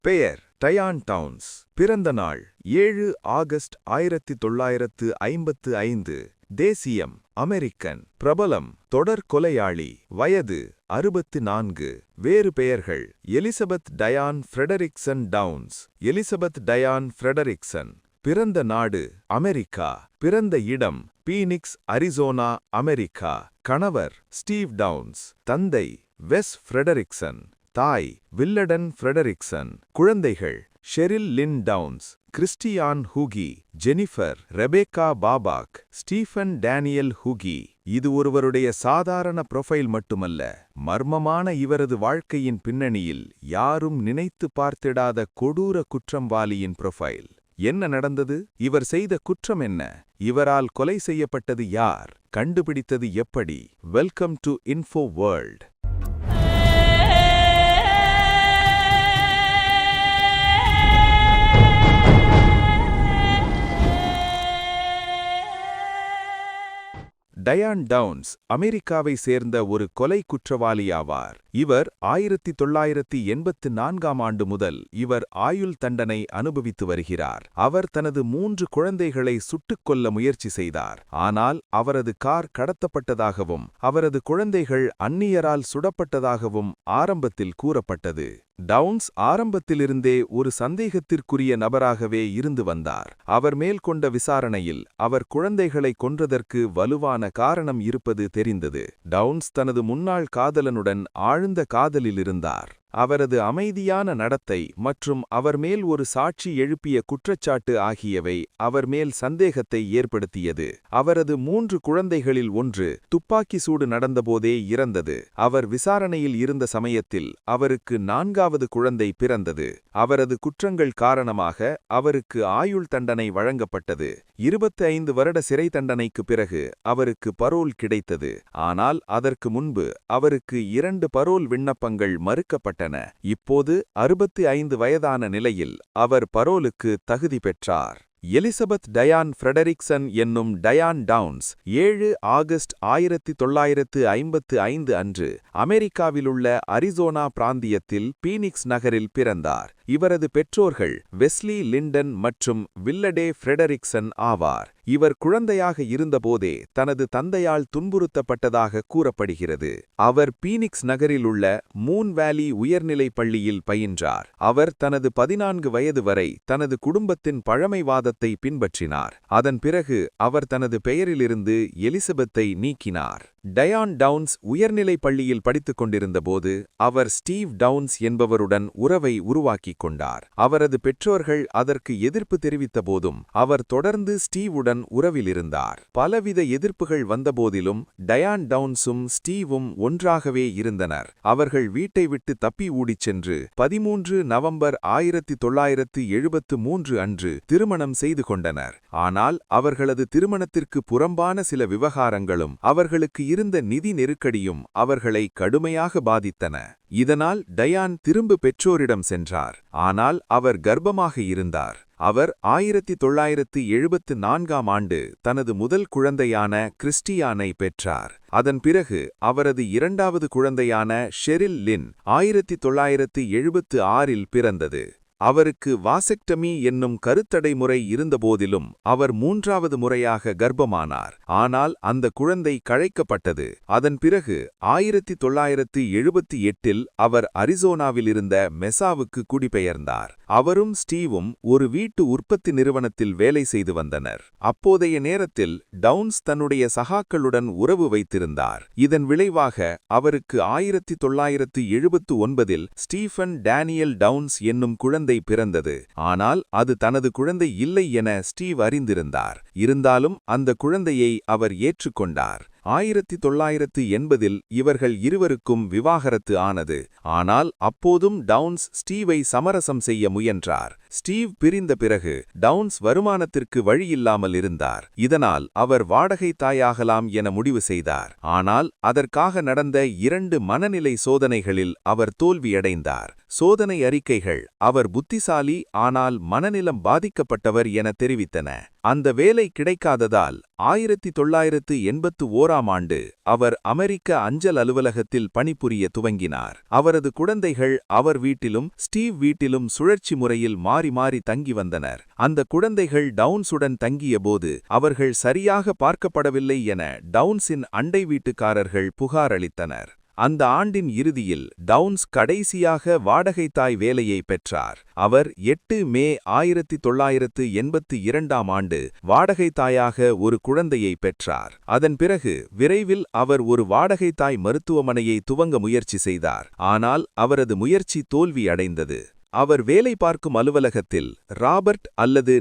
பெயர் டயான் டவுன்ஸ். பிறந்த நாள் 7 ஆகஸ்ட் 1955. தேசியம் அமெரிக்கன். பிரபலம் தொடர் கொலையாளி. வயது 64. வேறு பெயர்கள் Elizabeth Diane Frederickson Downs. Elizabeth Diane Frederickson. பிறந்த நாடு அமெரிக்கா. பிறந்த இடம் பீனிக்ஸ், அரிசோனா, அமெரிக்கா. கணவர் ஸ்டீவ் டவுன்ஸ். தந்தை வெஸ் ஃப்ரெடரிக்சன். தாய் வில்லடன் ஃப்ரெடரிக்சன். குழந்தைகள் Cheryl Lynn Downs, Christie Ann Hughey, Jennifer Rebecca Babcock, Stephen Daniel Hughey. இது ஒருவருடைய சாதாரண புரொஃபைல் மட்டுமல்ல, மர்மமான இவரது வாழ்க்கையின் பின்னணியில் யாரும் நினைத்து பார்த்திடாத கொடூர குற்றவாளியின் புரொஃபைல். என்ன நடந்தது? இவர் செய்த குற்றம் என்ன? இவரால் கொலை செய்யப்பட்டது யார்? கண்டுபிடித்தது எப்படி? Welcome to Info World. Diane Downs அமெரிக்காவை சேர்ந்த ஒரு கொலை குற்றவாளியாவார். இவர் 1984ஆம் ஆண்டு முதல் இவர் ஆயுள் தண்டனை அனுபவித்து வருகிறார். அவர் தனது 3 குழந்தைகளை சுட்டுக் கொல்ல முயற்சி செய்தார். ஆனால் அவரது கார் கடத்தப்பட்டதாகவும் அவரது குழந்தைகள் அந்நியரால் சுடப்பட்டதாகவும் ஆரம்பத்தில் கூறப்பட்டது. டவுன்ஸ் ஆரம்பத்திலிருந்தே ஒரு சந்தேகத்திற்குரிய நபராகவே இருந்து வந்தார். அவர் மேல் கொண்ட விசாரணையில் அவர் குழந்தைகளை கொன்றதற்கு வலுவான காரணம் இருப்பது தெரிந்தது. டவுன்ஸ் தனது முன்னாள் காதலனுடன் ஆழ்ந்த காதலில் இருந்தார். அவரது அமைதியான நடத்தை மற்றும் அவர் மேல் ஒரு சாட்சி எழுப்பிய குற்றச்சாட்டு ஆகியவை அவர் மேல் சந்தேகத்தை ஏற்படுத்தியது. அவரது 3 குழந்தைகளில் ஒன்று துப்பாக்கி சூடு நடந்தபோதே இறந்தது. அவர் விசாரணையில் இருந்த சமயத்தில் அவருக்கு 4வது குழந்தை பிறந்தது. அவரது குற்றங்கள் காரணமாக அவருக்கு ஆயுள் தண்டனை வழங்கப்பட்டது. 25 வருட சிறை தண்டனைக்கு பிறகு அவருக்கு பரோல் கிடைத்தது. ஆனால் அதற்கு முன்பு அவருக்கு 2 பரோல் விண்ணப்பங்கள் மறுக்கப்பட்டன. இப்போது 65 வயதான நிலையில் அவர் பரோலுக்கு தகுதி பெற்றார். எலிசபெத் டயான் ஃப்ரெடரிக்சன் என்னும் டயான் டவுன்ஸ் 7 ஆகஸ்ட் 1955 அன்று அமெரிக்காவிலுள்ள அரிசோனா பிராந்தியத்தில் பீனிக்ஸ் நகரில் பிறந்தார். இவரது பெற்றோர்கள் வெஸ்லி லிண்டன் மற்றும் வில்லடே ஃப்ரெடரிக்சன் ஆவார். இவர் குழந்தையாக இருந்தபோதே தனது தந்தையால் துன்புறுத்தப்பட்டதாக கூறப்படுகிறது. அவர் பீனிக்ஸ் நகரிலுள்ள மூன் வேலி உயர்நிலைப் பள்ளியில் பயின்றார். அவர் தனது 14 வயது வரை தனது குடும்பத்தின் பழமைவாதத்தை பின்பற்றினார். அதன் பிறகு அவர் தனது பெயரிலிருந்து எலிசபெத்தை நீக்கினார். டயான் டவுன்ஸ் உயர்நிலைப் பள்ளியில் படித்துக் கொண்டிருந்தபோது அவர் ஸ்டீவ் டவுன்ஸ் என்பவருடன் உறவை உருவாக்கிக் கொண்டார். அவரது பெற்றோர்கள் அதற்கு எதிர்ப்பு தெரிவித்த போதும் அவர் தொடர்ந்து ஸ்டீவுடன் உறவிலிருந்தார். பலவித எதிர்ப்புகள் வந்தபோதிலும் டயான் டவுன்ஸும் ஸ்டீவும் ஒன்றாகவே இருந்தனர். அவர்கள் வீட்டை விட்டு தப்பி ஓடிச் சென்று 13 நவம்பர் 1973 அன்று திருமணம் செய்து கொண்டனர். ஆனால் அவர்களது திருமணத்திற்கு புறம்பான சில விவகாரங்களும் அவர்களுக்கு இருந்த நிதி நெருக்கடியும் அவர்களை கடுமையாக பாதித்தன. இதனால் டயான் திரும்ப பெற்றோரிடம் சென்றார். ஆனால் அவர் கர்ப்பமாக இருந்தார். அவர் 1974ஆம் ஆண்டு தனது முதல் குழந்தையான கிறிஸ்டியானை பெற்றார். அதன் பிறகு அவரது 2வது குழந்தையான ஷெரில் லின் 1976இல் பிறந்தது. அவருக்கு வாசெக்டமி என்னும் கருத்தடைமுறை இருந்தபோதிலும் அவர் 3வது முறையாக கர்ப்பமானார். ஆனால் அந்த குழந்தை கழைக்கப்பட்டது. அதன் பிறகு 1978இல் அவர் அரிசோனாவில் இருந்த மெசாவுக்கு குடிபெயர்ந்தார். அவரும் ஸ்டீவும் ஒரு வீட்டு உற்பத்தி நிறுவனத்தில் வேலை செய்து வந்தனர். அப்போதைய நேரத்தில் டவுன்ஸ் தன்னுடைய சகாக்களுடன் உறவு வைத்திருந்தார். இதன் விளைவாக அவருக்கு 1979இல் ஸ்டீஃபன் டேனியல் டவுன்ஸ் என்னும் குழந்தை பிறந்தது. ஆனால் அது தனது குழந்தை இல்லை என ஸ்டீவ் அறிந்திருந்தார். இருந்தாலும் அந்த குழந்தையை அவர் ஏற்றுக்கொண்டார். 1980இல் இவர்கள் இருவருக்கும் விவாகரத்து ஆனது. ஆனால் அப்போதும் டவுன்ஸ் ஸ்டீவை சமரசம் செய்ய முயன்றார். ஸ்டீவ் பிரிந்த பிறகு டவுன்ஸ் வருமானத்திற்கு வழியில்லாமல் இருந்தார். இதனால் அவர் வாடகை தாயாகலாம் என முடிவு செய்தார். ஆனால் அதற்காக நடந்த 2 மனநிலை சோதனைகளில் அவர் தோல்வியடைந்தார். சோதனை அறிக்கைகள் அவர் புத்திசாலி ஆனால் மனநிலம் பாதிக்கப்பட்டவர் என தெரிவித்தன. அந்த வேலை கிடைக்காததால் 1981ஆம் ஆண்டு அவர் அமெரிக்க அஞ்சல் அலுவலகத்தில் பணிபுரிய துவங்கினார். அவரது குழந்தைகள் அவர் வீட்டிலும் ஸ்டீவ் வீட்டிலும் சுழற்சி முறையில் மாறி மாறி தங்கி வந்தனர். அந்த குழந்தைகள் டவுன்ஸுடன் தங்கியபோது அவர்கள் சரியாக பார்க்கப்படவில்லை என டவுன்ஸின் அண்டை வீட்டுக்காரர்கள் புகார் அளித்தனர். அந்த ஆண்டின் இறுதியில் டவுன்ஸ் கடைசியாக வாடகைத்தாய் வேலையை பெற்றார். அவர் 8 மே 1982ஆம் ஆண்டு வாடகைத்தாயாக ஒரு குழந்தையை பெற்றார். அதன் பிறகு விரைவில் அவர் ஒரு வாடகைத்தாய் மருத்துவமனையை துவங்க முயற்சி செய்தார். ஆனால் அவரது முயற்சி தோல்வி அடைந்தது. அவர் வேலை பார்க்கும் அலுவலகத்தில் ராபர்ட் அல்லது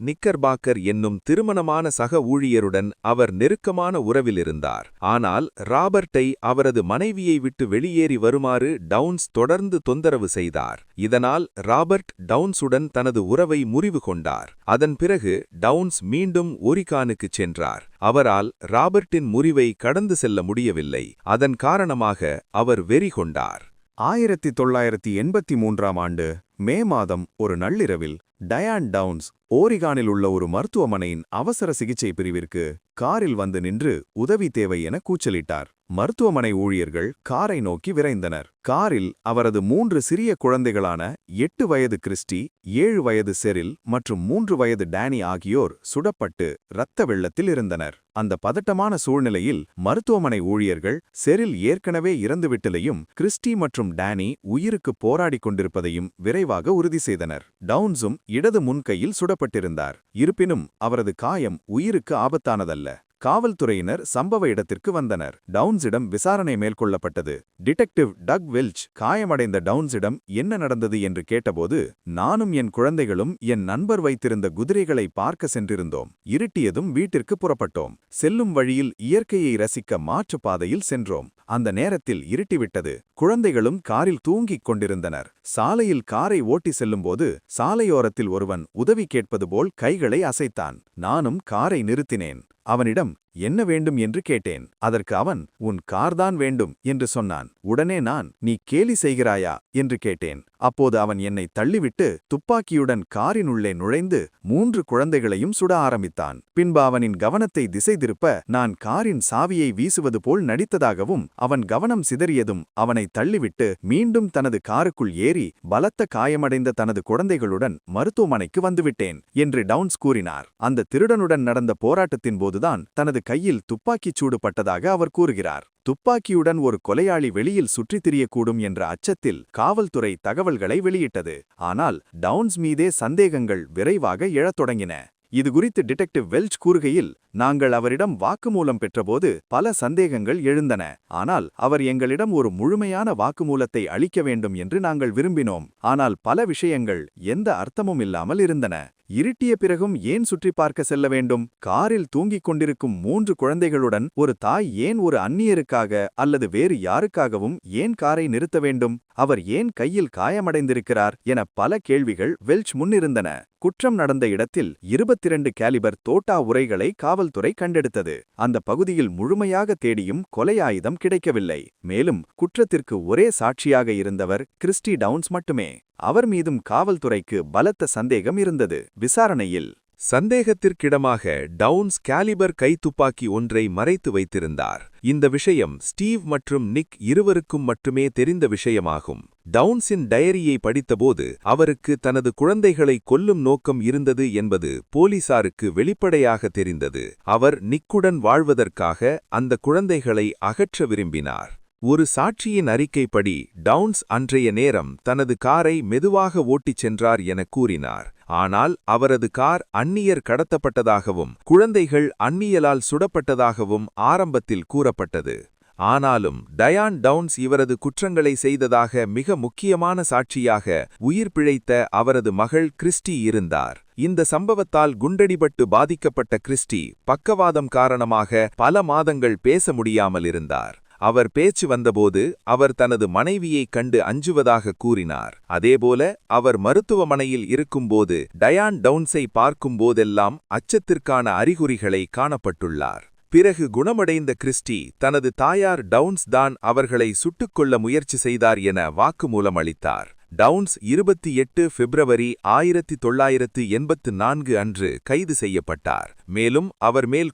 நிக்கர்பாக்கர் என்னும் திருமணமான சக ஊழியருடன் அவர் நெருக்கமான உறவில் இருந்தார். ஆனால் ராபர்ட்டை அவரது மனைவியை விட்டு வெளியேறி வருமாறு டவுன்ஸ் தொடர்ந்து தொந்தரவு செய்தார். இதனால் ராபர்ட் டவுன்ஸுடன் தனது உறவை முறிவு கொண்டார். அதன் பிறகு டவுன்ஸ் மீண்டும் ஓரிகானுக்குச் சென்றார். அவரால் ராபர்ட்டின் முறிவை கடந்து செல்ல முடியவில்லை. அதன் காரணமாக அவர் வெறி கொண்டார். 1983ஆம் ஆண்டு மே மாதம் ஒரு நள்ளிரவில் டயான் டவுன்ஸ் ஓரிகானில் உள்ள ஒரு மருத்துவமனையின் அவசர சிகிச்சை பிரிவிற்கு காரில் வந்து நின்று உதவி தேவை என கூச்சலிட்டார். மருத்துவமனை ஊழியர்கள் காரை நோக்கி விரைந்தனர். காரில் அவரது 3 சிறிய குழந்தைகளான 8 வயது கிறிஸ்டி, 7 வயது செரில் மற்றும் 3 வயது டேனி ஆகியோர் சுடப்பட்டு இரத்த வெள்ளத்தில் இருந்தனர். அந்த பதட்டமான சூழ்நிலையில் மருத்துவமனை ஊழியர்கள் செரில் ஏற்கனவே இறந்துவிட்டதையும் கிறிஸ்டி மற்றும் டேனி உயிருக்கு போராடிக் கொண்டிருப்பதையும் விரைவாக உறுதி செய்தனர். டவுன்ஸும் இடது முன்கையில் சுடப்பட்டிருந்தார். இருப்பினும் அவரது காயம் உயிருக்கு ஆபத்தானதல்ல. காவல்துறையினர் சம்பவ இடத்திற்கு வந்தனர். டவுன்ஸிடம் விசாரணை மேற்கொள்ளப்பட்டது. டிடெக்டிவ் டக் வெல்ச் காயமடைந்த டவுன்ஸிடம் என்ன நடந்தது என்று கேட்டபோது, நானும் என் குழந்தைகளும் என் நண்பர் வைத்திருந்த குதிரைகளை பார்க்க சென்றிருந்தோம். இருட்டியதும் வீட்டிற்கு புறப்பட்டோம். செல்லும் வழியில் இயற்கையை ரசிக்க மாற்று பாதையில் சென்றோம். அந்த நேரத்தில் இருட்டிவிட்டது. குழந்தைகளும் காரில் தூங்கிக் கொண்டிருந்தனர். சாலையில் காரை ஓட்டி செல்லும்போது சாலையோரத்தில் ஒருவன் உதவி கேட்பது போல் கைகளை அசைத்தான். நானும் காரை நிறுத்தினேன். அவனிடம் என்ன வேண்டும் என்று கேட்டேன். அதற்கு அவன், உன் கார்தான் வேண்டும் என்று சொன்னான். உடனே நான், நீ கேலி செய்கிறாயா என்று கேட்டேன். அப்போது அவன் என்னை தள்ளிவிட்டு துப்பாக்கியுடன் காரின் உள்ளே நுழைந்து 3 குழந்தைகளையும் சுட ஆரம்பித்தான். பின்பு அவனின் கவனத்தை திசை திருப்ப நான் காரின் சாவியை வீசுவது போல் நடித்ததாகவும் அவன் கவனம் சிதறியதும் அவனை தள்ளிவிட்டு மீண்டும் தனது காருக்குள் ஏறி பலத்த காயமடைந்த தனது குழந்தைகளுடன் மருத்துவமனைக்கு வந்துவிட்டேன் என்று டவுன்ஸ் கூறினார். அந்த திருடனுடன் நடந்த போராட்டத்தின் போதுதான் தனது கையில் துப்பாக்கிச் சூடு பட்டதாக அவர் கூறுகிறார். துப்பாக்கியுடன் ஒரு கொலையாளி வெளியில் சுற்றித் திரியக்கூடும் என்ற அச்சத்தில் காவல்துறை தகவல்களை வெளியிட்டது. ஆனால் டவுன்ஸ் மீதே சந்தேகங்கள் விரைவாக எழத் தொடங்கின. இதுகுறித்து டிடெக்டிவ் வெல்ச் கூறுகையில், நாங்கள் அவரிடம் வாக்குமூலம் பெற்றபோது பல சந்தேகங்கள் எழுந்தன. ஆனால் அவர் எங்களிடம் ஒரு முழுமையான வாக்குமூலத்தை அளிக்க வேண்டும் என்று நாங்கள் விரும்பினோம். ஆனால் பல விஷயங்கள் எந்த அர்த்தமும் இல்லாமல் இருந்தன. இருட்டிய பிறகும் ஏன் சுற்றி பார்க்க செல்ல வேண்டும்? காரில் தூங்கிக் கொண்டிருக்கும் 3 குழந்தைகளுடன் ஒரு தாய் ஏன் ஒரு அந்நியருக்காக அல்லது வேறு யாருக்காகவும் ஏன் காரை நிறுத்த வேண்டும்? அவர் ஏன் கையில் காயமடைந்திருக்கிறார் என பல கேள்விகள் வெல்ச் முன்னிருந்தன. குற்றம் நடந்த இடத்தில் 22 கேலிபர் தோட்டா உரைகளை காவல்துறை கண்டெடுத்தது. அந்த பகுதியில் முழுமையாக தேடியும் கொலை ஆயுதம் கிடைக்கவில்லை. மேலும் குற்றத்திற்கு ஒரே சாட்சியாக இருந்தவர் கிறிஸ்டி டவுன்ஸ் மட்டுமே. அவர் மீதும் காவல்துறைக்கு பலத்த சந்தேகம் இருந்தது. விசாரணையில் சந்தேகத்திற்கிடமாக டவுன்ஸ் கேலிபர் கைத்துப்பாக்கி ஒன்றை மறைத்து வைத்திருந்தார். இந்த விஷயம் ஸ்டீவ் மற்றும் நிக் இருவருக்கும் மட்டுமே தெரிந்த விஷயமாகும். டவுன்ஸின் டயரியை படித்தபோது அவருக்கு தனது குழந்தைகளை கொல்லும் நோக்கம் இருந்தது என்பது போலீசாருக்கு வெளிப்படையாக தெரிந்தது. அவர் நிக்குடன் வாழ்வதற்காக அந்த குழந்தைகளை அகற்ற விரும்பினார். ஒரு சாட்சியின் அறிக்கைப்படி டவுன்ஸ் அன்றைய நேரம் தனது காரை மெதுவாக ஓட்டிச் சென்றார் என கூறினார். ஆனால் அவரது கார் அந்நியர் கடத்தப்பட்டதாகவும் குழந்தைகள் அந்நியலால் சுடப்பட்டதாகவும் ஆரம்பத்தில் கூறப்பட்டது. ஆனாலும் டயான் டவுன்ஸ் இவரது குற்றங்களை செய்ததாக மிக முக்கியமான சாட்சியாக உயிர் பிழைத்த அவரது மகள் கிறிஸ்டி இருந்தார். இந்த சம்பவத்தால் குண்டடிபட்டு பாதிக்கப்பட்ட கிறிஸ்டி பக்கவாதம் காரணமாக பல மாதங்கள் பேச முடியாமல் இருந்தார். அவர் பேச்சு வந்தபோது அவர் தனது மனைவியைக் கண்டு அஞ்சுவதாக கூறினார். அதேபோல அவர் மருத்துவமனையில் இருக்கும்போது டயான் டவுன்ஸை பார்க்கும்போதெல்லாம் அச்சத்திற்கான அறிகுறிகளை காணப்பட்டுள்ளார். பிறகு குணமடைந்த கிறிஸ்டி தனது தாயார் டவுன்ஸ் தான் அவர்களை சுட்டுக்கொள்ள முயற்சி செய்தார் என வாக்குமூலம் அளித்தார். டவுன்ஸ் 28 பிப்ரவரி 1984 அன்று கைது செய்யப்பட்டார். மேலும் அவர் மேல்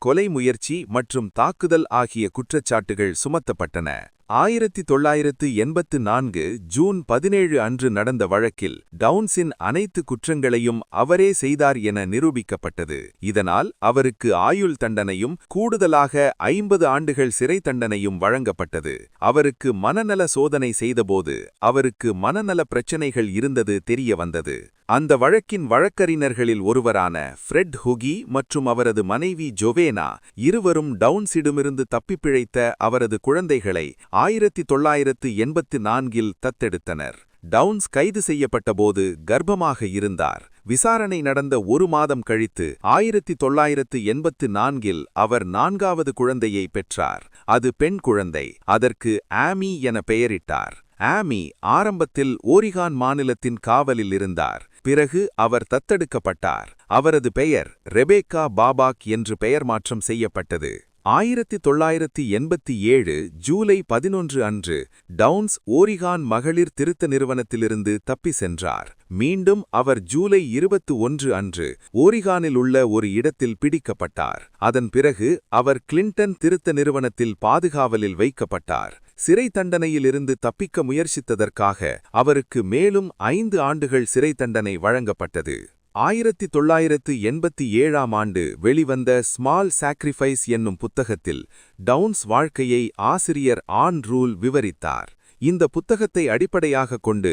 கொலை முயற்சி மற்றும் தாக்குதல் ஆகிய குற்றச்சாட்டுகள் சுமத்தப்பட்டன. 1984 ஜூன் 17 அன்று நடந்த வழக்கில் டவுன்ஸின் அனைத்து குற்றங்களையும் அவரே செய்தார் என நிரூபிக்கப்பட்டது. இதனால் அவருக்கு ஆயுள் தண்டனையும் கூடுதலாக 50 ஆண்டுகள் சிறை தண்டனையும் வழங்கப்பட்டது. அவருக்கு மனநல சோதனை செய்தபோது அவருக்கு மனநல பிரச்சினைகள் இருந்தது தெரிய வந்தது. அந்த வழக்கின் வழக்கறிஞர்களில் ஒருவரான ஃப்ரெட் ஹுகி மற்றும் அவரது மனைவி ஜொவேனா இருவரும் டவுன்ஸிடமிருந்து தப்பிப்பிழைத்த அவரது குழந்தைகளை 1984 தத்தெடுத்தனர். டவுன்ஸ் கைது செய்யப்பட்டபோது கர்ப்பமாக இருந்தார். விசாரணை நடந்த 1 மாதம் கழித்து 1984 அவர் 4வது குழந்தையை பெற்றார். அது பெண் குழந்தை. அதற்கு ஆமி என பெயரிட்டார். ஆமி ஆரம்பத்தில் ஓரிகான் மாநிலத்தின் காவலில் இருந்தார். பிறகு அவர் தத்தெடுக்கப்பட்டார். அவரது பெயர் ரெபேக்கா பாபாக் என்று பெயர் மாற்றம் செய்யப்பட்டது. 1987 ஜூலை 11 அன்று டவுன்ஸ் ஓரிகான் மகளிர் திருத்த நிறுவனத்திலிருந்து தப்பி சென்றார். மீண்டும் அவர் ஜூலை 21 அன்று ஓரிகானில் உள்ள ஒரு இடத்தில் பிடிக்கப்பட்டார். அதன் பிறகு அவர் கிளின்டன் திருத்த நிறுவனத்தில் பாதுகாவலில் வைக்கப்பட்டார். சிறை தண்டனையிலிருந்து தப்பிக்க முயற்சித்ததற்காக அவருக்கு மேலும் 5 ஆண்டுகள் சிறை தண்டனை வழங்கப்பட்டது. 1987 ஆண்டு வெளிவந்த ஸ்மால் சாக்ரிஃபைஸ் என்னும் புத்தகத்தில் டவுன்ஸ் வாழ்க்கையை ஆசிரியர் ஆன் ரூல் விவரித்தார். இந்த புத்தகத்தை அடிப்படையாகக் கொண்டு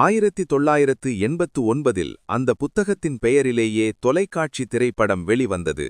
1989 அந்த புத்தகத்தின் பெயரிலேயே தொலைக்காட்சி திரைப்படம் வெளிவந்தது.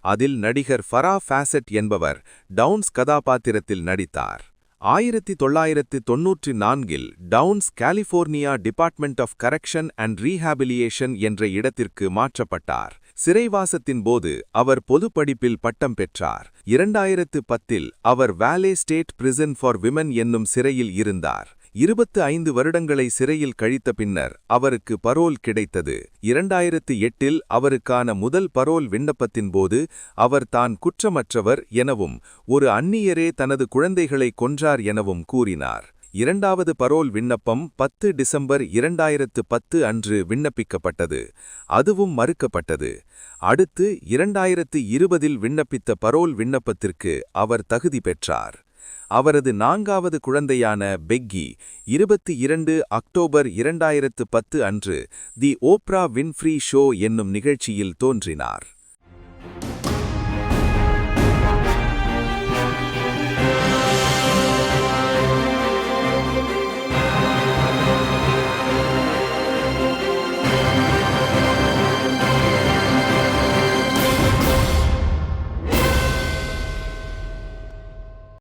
அதில் நடிகர் ஃபரா ஃபாசெட் என்பவர் டவுன்ஸ் கதாபாத்திரத்தில் நடித்தார். 1994 Downs California department of correction and rehabilitation என்ற இடத்திற்கு மாற்றப்பட்டார். சிறைவாசத்தின் போது அவர் பொது படிப்பில் பட்டம் பெற்றார். 2010 அவர் வேலே ஸ்டேட் பிரிசன் ஃபார் விமன் என்னும் சிறையில் இருந்தார். 25 வருடங்களை சிறையில் கழித்த பின்னர் அவருக்கு பரோல் கிடைத்தது. 2008 அவருக்கான முதல் பரோல் விண்ணப்பத்தின் போது அவர் தான் குற்றமற்றவர் எனவும் ஒரு அந்நியரே தனது குழந்தைகளை கொன்றார் எனவும் கூறினார். 2வது பரோல் விண்ணப்பம் 10 டிசம்பர் 2010 அன்று விண்ணப்பிக்கப்பட்டது. அதுவும் மறுக்கப்பட்டது. அடுத்து 2020 விண்ணப்பித்த பரோல் விண்ணப்பத்திற்கு அவர் தகுதி பெற்றார். அவரது 4வது குழந்தையான பெக்கி 22 அக்டோபர் 2010 அன்று தி ஓப்ரா வின்ஃப்ரீ ஷோ என்னும் நிகழ்ச்சியில் தோன்றினார்.